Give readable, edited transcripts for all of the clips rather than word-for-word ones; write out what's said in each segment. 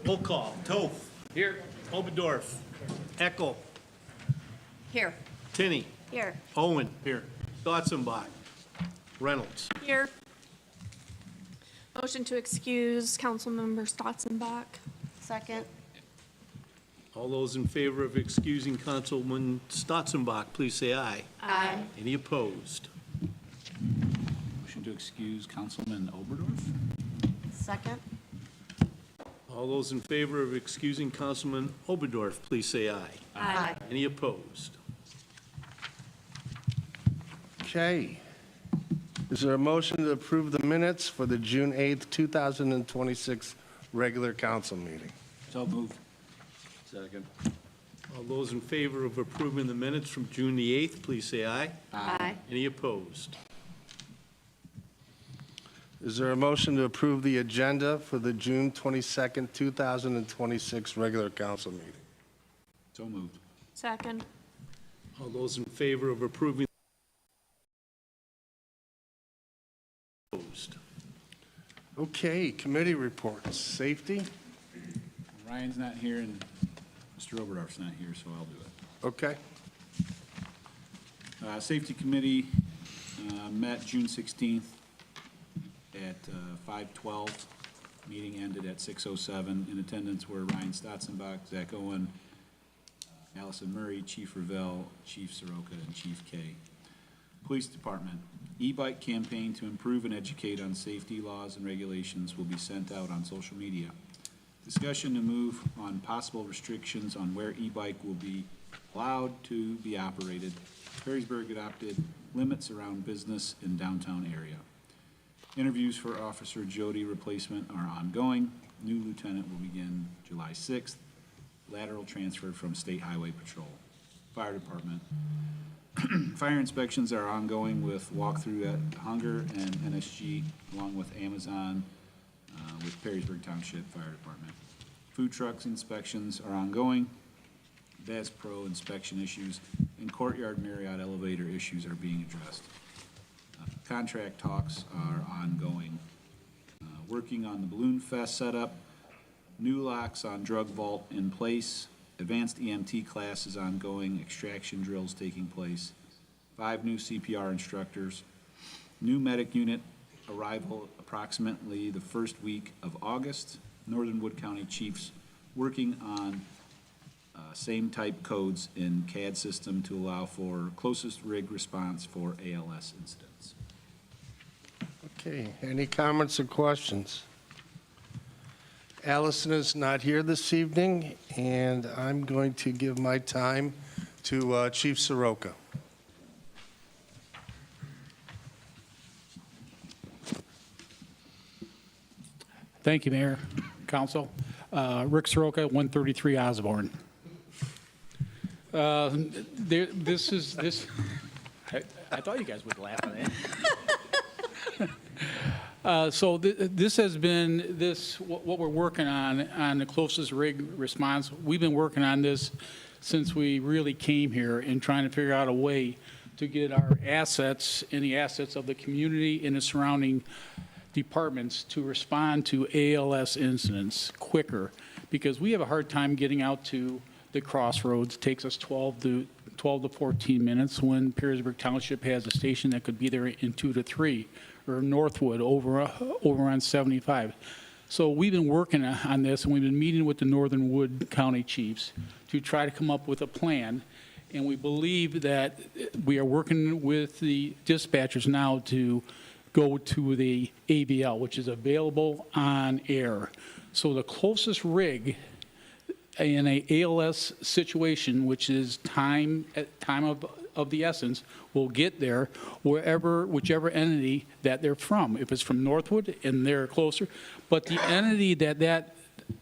Roll call. Toth. Here. Oberdorf. Eckel. Here. Tinney. Here. Owen. Here. Dotzenbach. Reynolds. Here. Motion to excuse Councilmember Stotzenbach. Second. All those in favor of excusing Councilman Stotzenbach, please say aye. Aye. Any opposed? Motion to excuse Councilman Oberdorf. Second. All those in favor of excusing Councilman Oberdorf, please say aye. Aye. Any opposed? Okay. Is there a motion to approve the minutes for the June 8th, 2026 regular council meeting? So moved. Second. All those in favor of approving the minutes from June the 8th, please say aye. Aye. Any opposed? Is there a motion to approve the agenda for the June 22nd, 2026 regular council meeting? So moved. Second. All those in favor of approving opposed? Okay, committee reports. Safety? Ryan's not here and Mr. Oberdorf's not here, so I'll do it. Okay. Safety Committee met June 16th at 5:12. Meeting ended at 6:07. In attendance were Ryan Stotzenbach, Zach Owen, Allison Murray, Chief Revelle, Chief Soroka, and Chief K. Police Department, e-bike campaign to improve and educate on safety laws and regulations will be sent out on social media. Discussion to move on possible restrictions on where e-bike will be allowed to be operated. Perrysburg adopted limits around business in downtown area. Interviews for Officer Jody replacement are ongoing. New lieutenant will begin July 6th. Lateral transferred from State Highway Patrol. Fire Department. Fire inspections are ongoing with walkthrough at Hunger and NSG, along with Amazon, with Perrysburg Township Fire Department. Food trucks inspections are ongoing. Bass Pro inspection issues and Courtyard Marriott elevator issues are being addressed. Contract talks are ongoing. Working on the Balloon Fest setup. New locks on Drug Vault in place. Advanced EMT class is ongoing. Extraction drills taking place. 5 new CPR instructors. New medic unit arrival approximately the first week of August. Northern Wood County Chiefs working on same type codes in CAD system to allow for closest rig response for ALS incidents. Okay, any comments or questions? Allison is not here this evening, and I'm going to give my time to Chief Soroka. Thank you, Mayor, Council. Rick Soroka, 133 Osborne. This is I thought you guys would laugh at that. So this has been what we're working on the closest rig response. We've been working on this since we really came here and trying to figure out a way to get our assets and the assets of the community and the surrounding departments to respond to ALS incidents quicker, because we have a hard time getting out to the crossroads. It takes us 12 to 14 minutes when Perrysburg Township has a station that could be there in 2 to 3, or Northwood over on 75. So we've been working on this, and we've been meeting with the Northern Wood County Chiefs to try to come up with a plan. And we believe that we are working with the dispatchers now to go to the AVL, which is available on air. So the closest rig in a ALS situation, which is time of the essence, will get there whichever entity that they're from. If it's from Northwood and they're closer, but the entity that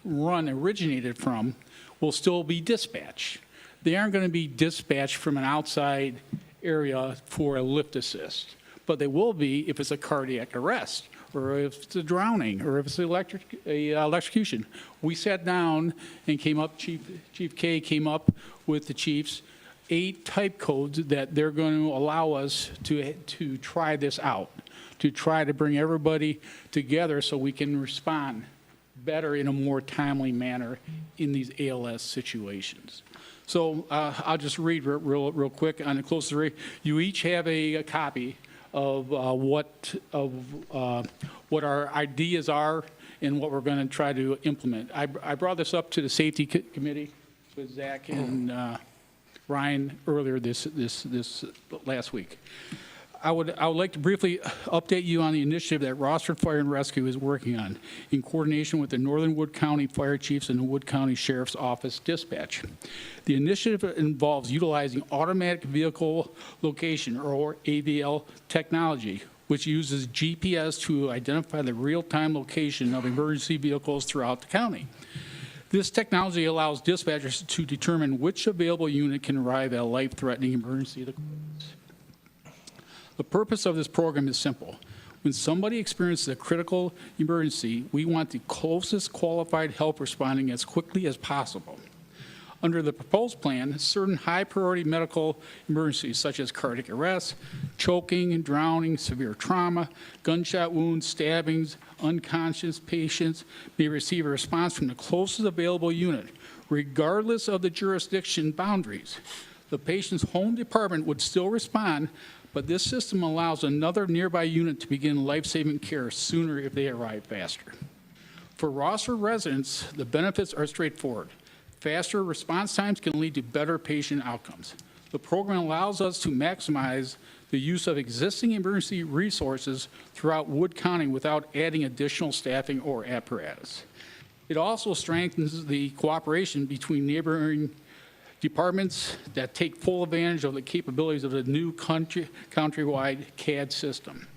run originated from will still be dispatched. They aren't going to be dispatched from an outside area for a lift assist, but they will be if it's a cardiac arrest, or if it's a drowning, or if it's electrocution. We sat down and came up, Chief K came up with the chiefs, 8 type codes that they're going to allow us to try this out, to try to bring everybody together so we can respond better in a more timely manner in these ALS situations. So I'll just read real quick on the closest rig. You each have a copy of what our ideas are and what we're going to try to implement. I brought this up to the safety committee with Zach and Ryan earlier this last week. I would like to briefly update you on the initiative that Rossford Fire and Rescue is working on in coordination with the Northern Wood County Fire Chiefs and the Wood County Sheriff's Office Dispatch. The initiative involves utilizing automatic vehicle location, or AVL technology, which uses GPS to identify the real-time location of emergency vehicles throughout the county. This technology allows dispatchers to determine which available unit can arrive at a life-threatening emergency. The purpose of this program is simple. When somebody experiences a critical emergency, we want the closest qualified help responding as quickly as possible. Under the proposed plan, certain high-priority medical emergencies such as cardiac arrest, choking, drowning, severe trauma, gunshot wounds, stabbings, unconscious patients may receive a response from the closest available unit, regardless of the jurisdiction boundaries. The patient's home department would still respond, but this system allows another nearby unit to begin life-saving care sooner if they arrive faster. For Rossford residents, the benefits are straightforward. Faster response times can lead to better patient outcomes. The program allows us to maximize the use of existing emergency resources throughout Wood County without adding additional staffing or apparatus. It also strengthens the cooperation between neighboring departments that take full advantage of the capabilities of the new countrywide CAD system.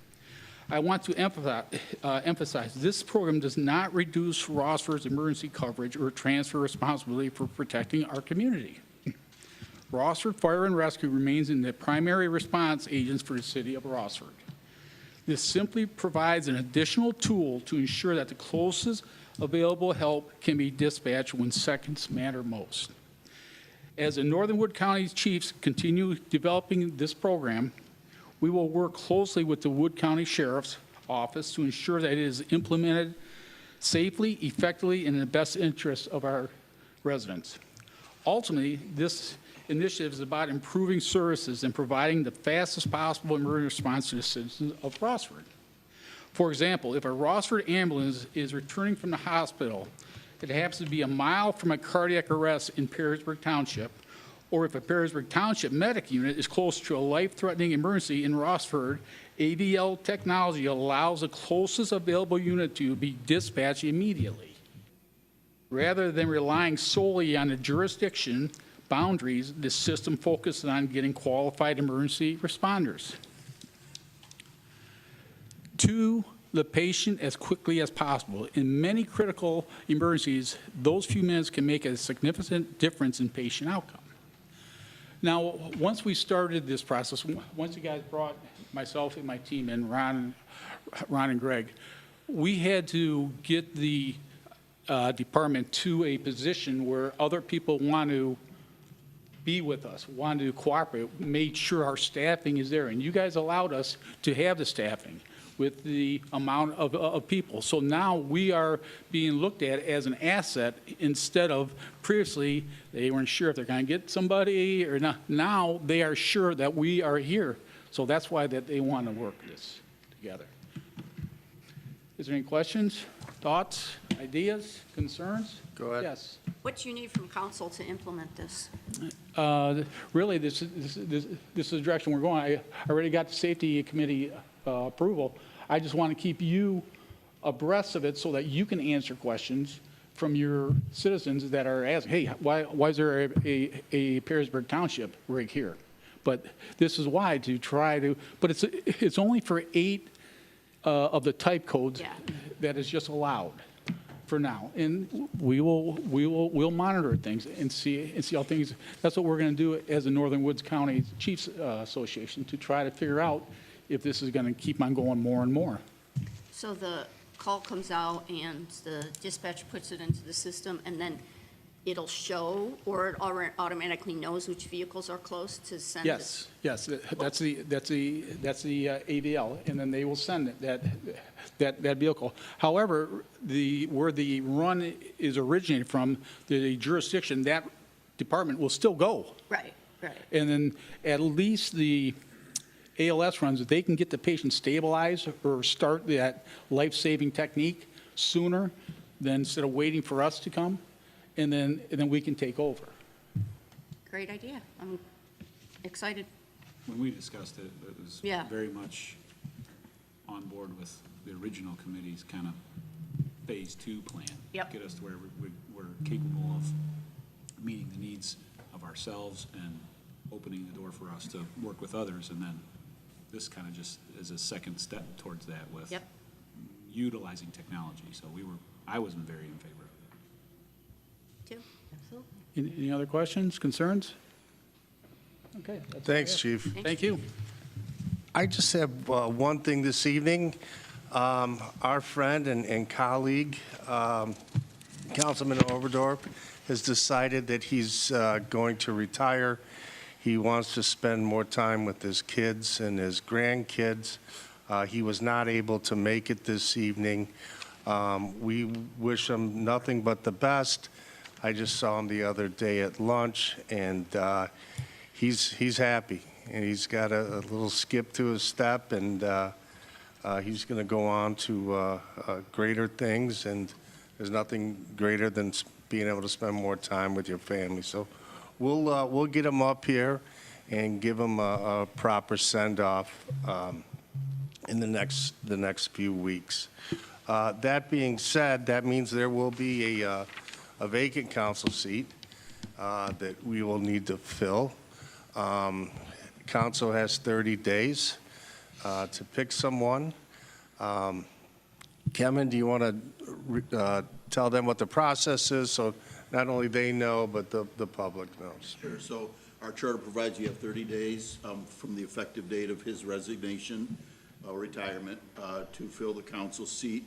I want to emphasize this program does not reduce Rossford's emergency coverage or transfer responsibility for protecting our community. Rossford Fire and Rescue remains in the primary response agents for the city of Rossford. This simply provides an additional tool to ensure that the closest available help can be dispatched when seconds matter most. As the Northern Wood County Chiefs continue developing this program, we will work closely with the Wood County Sheriff's Office to ensure that it is implemented safely, effectively, and in the best interest of our residents. Ultimately, this initiative is about improving services and providing the fastest possible emergency response to the citizens of Rossford. For example, if a Rossford ambulance is returning from the hospital, it happens to be a mile from a cardiac arrest in Perrysburg Township, or if a Perrysburg Township medic unit is close to a life-threatening emergency in Rossford, AVL technology allows the closest available unit to be dispatched immediately. Rather than relying solely on the jurisdiction boundaries, the system focuses on getting qualified emergency responders to the patient as quickly as possible. In many critical emergencies, those few minutes can make a significant difference in patient outcome. Now, once we started this process, once you guys brought myself and my team in, Ron and Greg, we had to get the department to a position where other people want to be with us, want to cooperate, made sure our staffing is there. And you guys allowed us to have the staffing with the amount of people. So now we are being looked at as an asset instead of previously they weren't sure if they're going to get somebody or not. Now they are sure that we are here. So that's why that they want to work this together. Is there any questions, thoughts, ideas, concerns? Go ahead. Yes. What do you need from council to implement this? Really, this is the direction we're going. I already got the safety committee approval. I just want to keep you abreast of it so that you can answer questions from your citizens that are asking, hey, why is there a Perrysburg Township rig here? But this is why, to try to, but it's only for 8 of the type codes that is just allowed for now. And we'll monitor things and see how things, that's what we're going to do as the Northern Woods County Chiefs Association, to try to figure out if this is going to keep on going more and more. So the call comes out and the dispatch puts it into the system, and then it'll show, or it automatically knows which vehicles are close to send it? Yes, that's the AVL, and then they will send that vehicle. However, where the run is originated from, the jurisdiction, that department will still go. Right. And then at least the ALS runs, if they can get the patient stabilized or start that life-saving technique sooner than instead of waiting for us to come, and then we can take over. Great idea. I'm excited. When we discussed it, it was Yeah. very much on board with the original committee's kind of phase 2 plan. Yep. Get us to where we're capable of meeting the needs of ourselves and opening the door for us to work with others. And then this kind of just is a second step towards that with Yep. utilizing technology. So I wasn't very in favor of it. Too. Absolutely. Any other questions, concerns? Okay. that's all I Thanks, have. Chief. Thank you. I just have one thing this evening. Our friend and colleague, Councilman Overdorf, has decided that he's going to retire. He wants to spend more time with his kids and his grandkids. He was not able to make it this evening. We wish him nothing but the best. I just saw him the other day at lunch, and he's happy. And he's got a little skip to his step, and he's going to go on to greater things, and there's nothing greater than being able to spend more time with your family. So we'll get him up here and give him a proper send-off in the next few weeks. That being said, that means there will be a vacant council seat that we will need to fill. Council has 30 days to pick someone. Kevin, do you want to tell them what the process is so not only they know, but the public knows? Sure. So our charter provides you have 30 days from the effective date of his resignation or retirement to fill the council seat.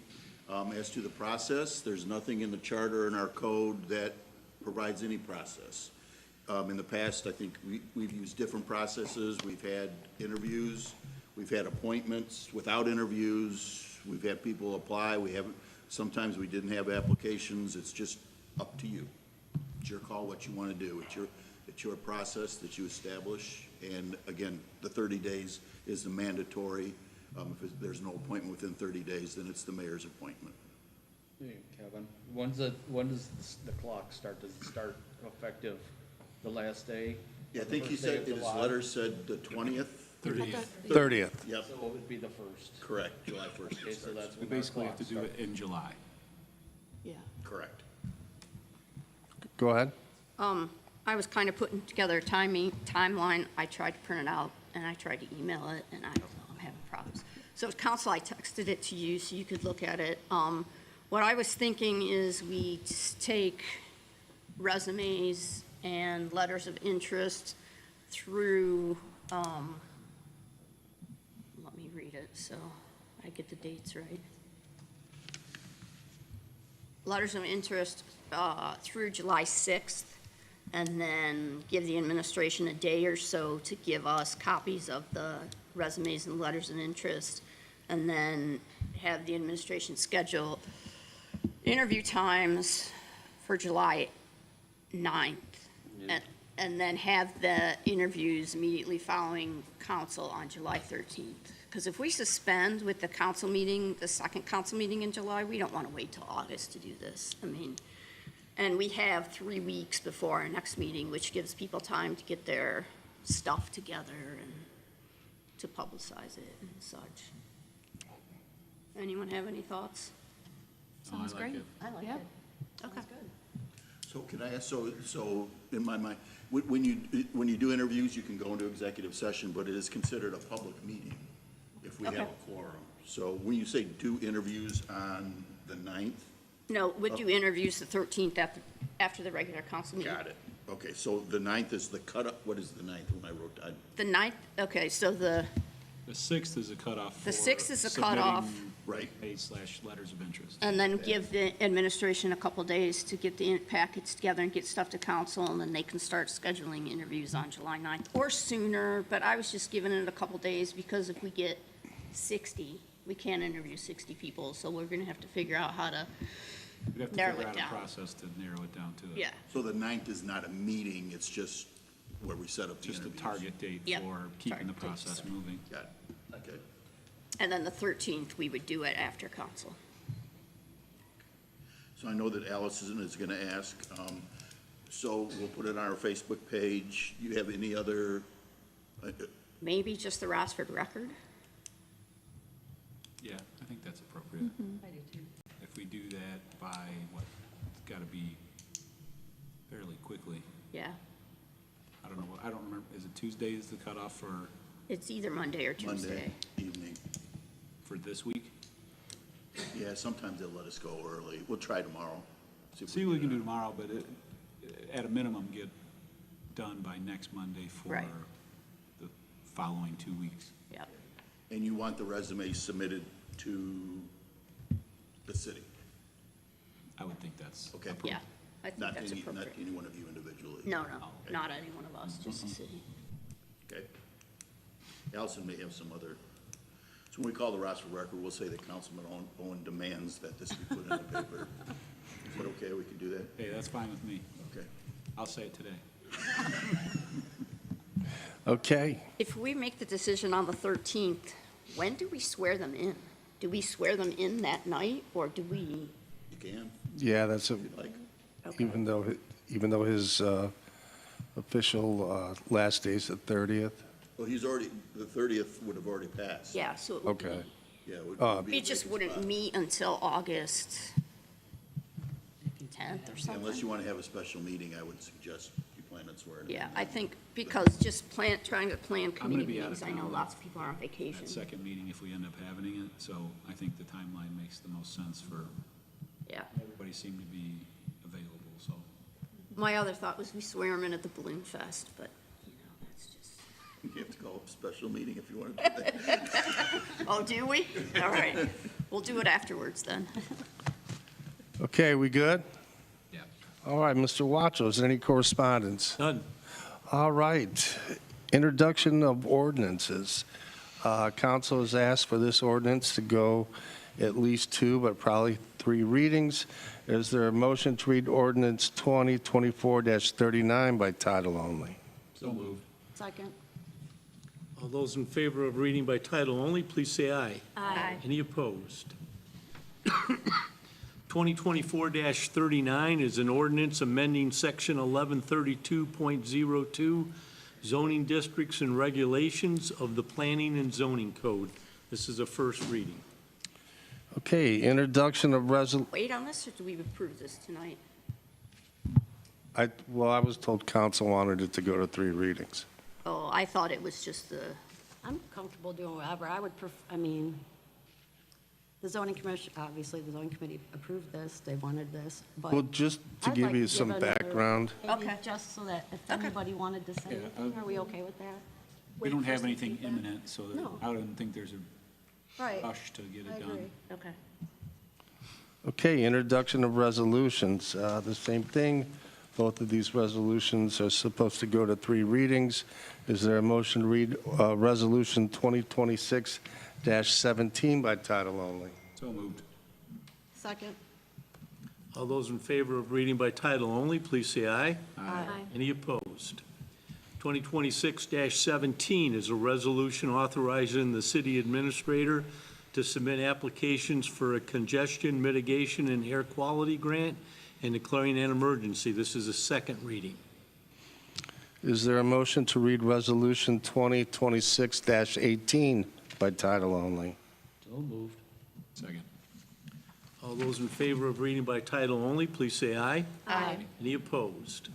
As to the process, there's nothing in the charter or in our code that provides any process. In the past, I think we've used different processes. We've had interviews, we've had appointments without interviews, we've had people apply, sometimes we didn't have applications. It's just up to you. It's your call what you want to do. It's your process that you establish. And again, the 30 days is the mandatory. If there's no appointment within 30 days, then it's the mayor's appointment. Hey, Kevin, when does the clock start? Does it start effective the last day? Yeah, I or the think he first day said, of in his July? letter said the 20th? 30th. Yep, So it would be the first. correct, July 1st. Okay, it so starts. that's We when our basically have to clock do it starts. in July. Yeah. Correct. Go ahead. I was kind of putting together a timeline. I tried to print it out, and I tried to email it, and I don't know, I'm having problems. So council, I texted it to you so you could look at it. What I was thinking is we take resumes and letters of interest through, let me read it so I get the dates right. Letters of interest through July 6th, and then give the administration a day or so to give us copies of the resumes and letters of interest, and then have the administration schedule interview times for July 9th. And then have the interviews immediately following council on July 13th. Because if we suspend with the council meeting, the second council meeting in July, we don't want to wait till August to do this. I mean, and we have 3 weeks before our next meeting, which gives people time to get their stuff together and to publicize it and such. Anyone have any thoughts? Sounds great. I like Yeah. it. Okay. So can I ask, so in my mind, when you do interviews, you can go into executive session, but it is considered a public meeting if we have Okay. a quorum. So when you say do interviews on the 9th? No, would do interviews the 13th after the regular council meeting. Got it. Okay, so the 9th is the cutoff. What is the 9th when I wrote down? The 9th, okay, so the 6th is a cutoff. The for 6th is a submitting cutoff. Right. Letters of interest. And then give the administration a couple days to get the packets together and get stuff to council, and then they can start scheduling interviews on July 9th or sooner, but I was just giving it a couple days because if we get 60, we can't interview 60 people, so we're gonna have to figure out how to, We'd have to narrow figure it out a down. process to narrow it down to it. yeah. So the 9th is not a meeting, it's just where we set up the Just a interviews? target date Yep. for keeping the Target date, process so. moving. Got it, okay. And then the 13th, we would do it after council. So I know that Allison is gonna ask, so we'll put it on our Facebook page. You have any other, Maybe just the Rossford Record? Yeah, I think that's appropriate. If we do that by, what, it's gotta be fairly quickly. Yeah. I don't know, I don't remember, is it Tuesday is the cutoff for It's either Monday or Monday Tuesday. evening? this week? Yeah, sometimes they'll let us go early. We'll try tomorrow. if See what we get can it do on. tomorrow, but at a minimum, get done by next Monday for Right. the following 2 weeks. Yep. And you want the resume submitted to the city? I would think that's Okay. appropriate. Yeah, I think Not that's not appropriate. any one of you individually? No, not any one of us, just the city. Okay. Allison may have some other, so when we call the Rossford Record, we'll say that Councilman Owen demands that this be put in the paper. Is it okay, we can do that? Hey, that's fine with me. Okay. I'll say it today. Okay. If we make the decision on the 13th, when do we swear them in? Do we swear them in that night, or do we? You can, Yeah, that's a, if you'd like. even though his official last day's the 30th. Well, he's already, the 30th would have already passed. Yeah, so it would be. Okay. Yeah, it would be We a just vacant wouldn't spot. meet until August 10th or something. Unless you want to have a special meeting, I would suggest you plan on swearing. him Yeah, in. I think, because just trying to plan gonna committee be out meetings, of I know town lots of people are on vacation. That second meeting, if we end up having it, so I think the timeline makes the most sense for, Yeah. everybody seemed to be available, so. My other thought was we swear them in at the Balloon Fest, but, that's just. You have to call a special meeting if you want to do that. Oh, do we? All right. We'll do it afterwards then. Okay, we good? Yeah. All right, Mr. Wacho, is there any correspondence? None. All right. Introduction of ordinances. Council has asked for this ordinance to go at least 2, but probably 3 readings. Is there a motion to read ordinance 2024-39 by title only? So moved. Second. All those in favor of reading by title only, please say aye. Aye. Any opposed? 2024-39 is an ordinance amending Section 1132.02 zoning districts and regulations of the Planning and Zoning Code. This is a first reading. Okay, introduction of Wait on this, or do we approve this tonight? I was told council wanted it to go to 3 readings. Oh, I thought it was just the, I'm comfortable doing whatever. I would the zoning commission, obviously, the zoning committee approved this, they wanted this, but. Well, just to I'd give like you to some give another- background, maybe Okay. Just so that if Okay. anybody wanted to say Yeah, anything, are we okay with that? We Wait don't for have some anything feedback? imminent, so No. I don't think there's a Right, rush to get I it agree. done. okay. Okay, introduction of resolutions, the same thing. Both of these resolutions are supposed to go to 3 readings. Is there a motion to read Resolution 2026-17 by title only? So moved. Second. All those in favor of reading by title only, please say aye. Aye. Any opposed? 2026-17 is a resolution authorizing the city administrator to submit applications for a congestion mitigation and air quality grant and declaring an emergency. This is a second reading. Is there a motion to read Resolution 2026-18 by title only? So moved. Second. All those in favor of reading by title only, please say aye. Aye. Any opposed?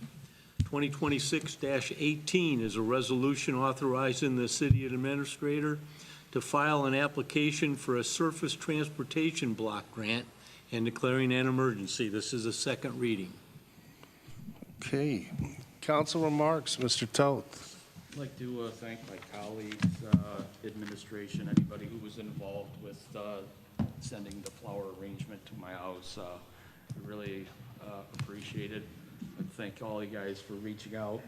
2026-18 is a resolution authorizing the city administrator to file an application for a surface transportation block grant and declaring an emergency. This is a second reading. Okay, council remarks, Mr. Toth. I'd like to thank my colleagues, administration, anybody who was involved with sending the flower arrangement to my house. Really appreciate it. And thank all you guys for reaching out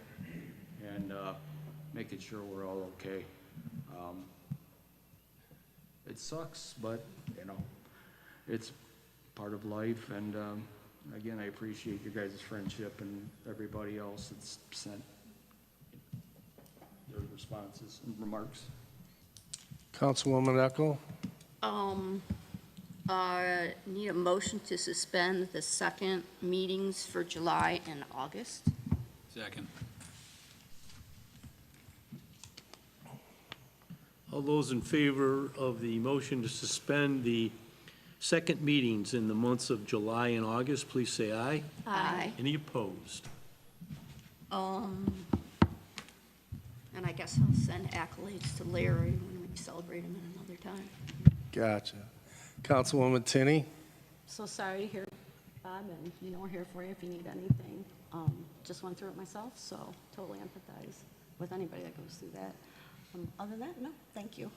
and making sure we're all okay. It sucks, but, you know, it's part of life, and again, I appreciate your guys' friendship and everybody else that's sent their responses and remarks. Councilwoman Eckel? Need a motion to suspend the second meetings for July and August. Second. All those in favor of the motion to suspend the second meetings in the months of July and August, please say aye. Aye. Any opposed? And I guess I'll send accolades to Larry when we celebrate him at another time. Gotcha. Councilwoman Tinney? So sorry to hear, Bob, and you know we're here for you if you need anything. Just went through it myself, so totally empathize with anybody that goes through that. Other than that, no, thank you.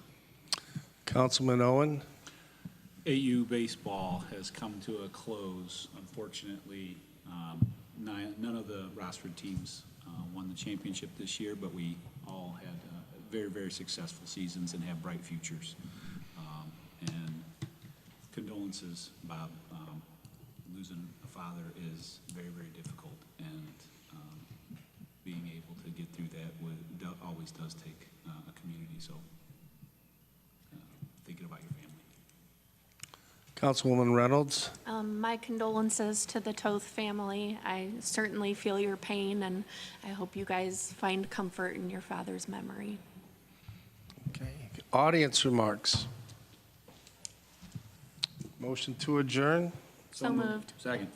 Councilman Owen? AU baseball has come to a close. Unfortunately, none of the Rossford teams won the championship this year, but we all had very, very successful seasons and have bright futures. And condolences, Bob. Losing a father is very, very difficult, and being able to get through that always does take a community, so thinking about your family. Councilwoman Reynolds? My condolences to the Toth family. I certainly feel your pain, and I hope you guys find comfort in your father's memory. Okay. Audience remarks. Motion to adjourn? So moved. Second.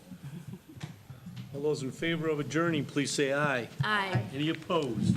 All those in favor of adjourning, please say aye. Aye. Any opposed?